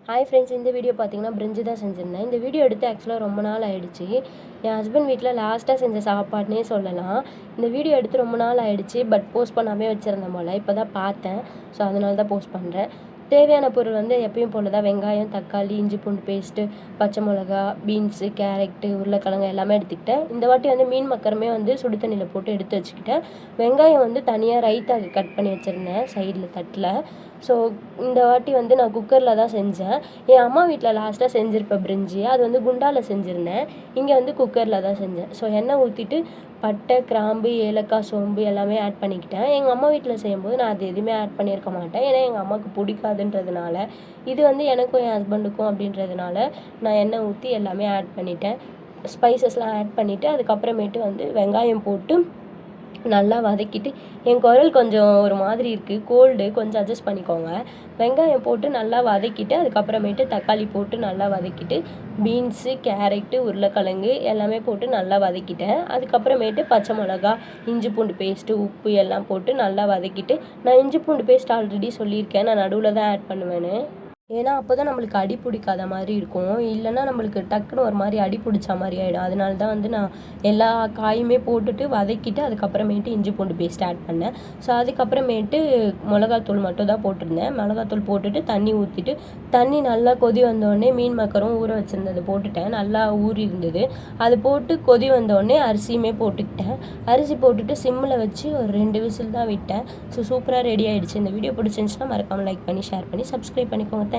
Hi friends, இந்த video பார்த்தீங்கன்னா பிரிஞ்சி தான் செஞ்சுருந்தேன். இந்த வீடியோ எடுத்து ஆக்சுவலாக ரொம்ப நாள் ஆகிடுச்சு. என் ஹஸ்பண்ட் வீட்டில் லாஸ்ட்டாக செஞ்ச சாப்பாடுனே சொல்லலாம். இந்த வீடியோ எடுத்து ரொம்ப நாள் ஆகிடுச்சு, பட் போஸ்ட் பண்ணாமே வச்சுருந்தேன் போல். இப்போ தான் பார்த்தேன், ஸோ அதனால தான் போஸ்ட் பண்ணுறேன். தேவையான பொருள் வந்து எப்பயும் போல் தான் வெங்காயம், தக்காளி, இஞ்சி பூண்டு பேஸ்ட்டு, பச்சை மிளகா, பீன்ஸு, கேரட்டு, உருளைக்கிழங்கு எல்லாமே எடுத்துக்கிட்டேன். இந்த வாட்டி வந்து மீன் மக்கருமே வந்து சுடு தண்ணியில் போட்டு எடுத்து வச்சுக்கிட்டேன். வெங்காயம் வந்து தனியாக ரைத்தாக்கு கட் பண்ணி வச்சுருந்தேன் சைடில் தட்டில். ஸோ இந்த வாட்டி வந்து நான் குக்கரில் தான் செஞ்சேன். என் அம்மா வீட்டில் லாஸ்ட்டாக செஞ்சுருப்பேன் பிரிஞ்சி, அது வந்து குண்டாவில் செஞ்சுருந்தேன். இங்கே வந்து குக்கரில் தான் செஞ்சேன். ஸோ எண்ணெய் ஊற்றிட்டு பட்டை, கிராம்பு, ஏலக்காய், சோம்பு எல்லாமே ஆட் பண்ணிக்கிட்டேன். எங்கள் அம்மா வீட்டில் செய்யும்போது நான் அது எதுவுமே ஆட் பண்ணியிருக்க மாட்டேன், ஏன்னா எங்கள் அம்மாவுக்கு பிடிக்காதுன்றதுனால. இது வந்து எனக்கும் என் ஹஸ்பண்டுக்கும் அப்படின்றதுனால நான் எண்ணெய் ஊற்றி எல்லாமே ஆட் பண்ணிட்டேன். ஸ்பைசஸ்லாம் ஆட் பண்ணிவிட்டு அதுக்கப்புறமேட்டு வந்து வெங்காயம் போட்டு நல்லா வதக்கிட்டு, என் குரல் கொஞ்சம் ஒரு மாதிரி இருக்குது, கோல்டு, கொஞ்சம் அட்ஜஸ்ட் பண்ணிக்கோங்க. வெங்காயம் போட்டு நல்லா வதக்கிட்டு அதுக்கப்புறமேட்டு தக்காளி போட்டு நல்லா வதக்கிட்டு, பீன்ஸு, கேரட்டு, உருளைக்கிழங்கு எல்லாமே போட்டு நல்லா வதக்கிட்டேன். அதுக்கப்புறமேட்டு பச்சை மிளகா, இஞ்சி பூண்டு பேஸ்ட்டு, உப்பு எல்லாம் போட்டு நல்லா வதக்கிட்டு, நான் இஞ்சி பூண்டு பேஸ்ட் ஆல்ரெடி சொல்லியிருக்கேன், நான் நடுவில் தான் ஆட் பண்ணுவேன்னு. ஏன்னா அப்போ தான் நம்மளுக்கு அடி பிடிக்காத மாதிரி இருக்கும். இல்லைன்னா நம்மளுக்கு டக்குன்னு ஒரு மாதிரி அடி பிடிச்ச மாதிரி ஆகிடும். அதனால தான் வந்து நான் எல்லா காயுமே போட்டுட்டு வதக்கிட்டு அதுக்கப்புறமேட்டு இஞ்சி பூண்டு பேஸ்ட் ஆட் பண்ணேன். ஸோ அதுக்கப்புறமேட்டு மிளகாத்தூள் மட்டும் தான் போட்டிருந்தேன். மிளகாத்தூள் போட்டுட்டு தண்ணி ஊற்றிட்டு, தண்ணி நல்லா கொதி வந்தோடனே மீன் மக்கரும் ஊற வச்சுருந்தது போட்டுட்டேன். நல்லா ஊறி இருந்தது. அது போட்டு கொதி வந்தோடனே அரிசியுமே போட்டுக்கிட்டேன். அரிசி போட்டுட்டு சிம்மில் வச்சு ஒரு 2 விசில் தான் விட்டேன். ஸோ சூப்பராக ரெடி ஆகிடுச்சு. இந்த வீடியோ பிடிச்சிருந்துச்சுன்னா மறக்காமல் லைக் பண்ணி, ஷேர் பண்ணி, சப்ஸ்கிரைப் பண்ணிக்கோங்க.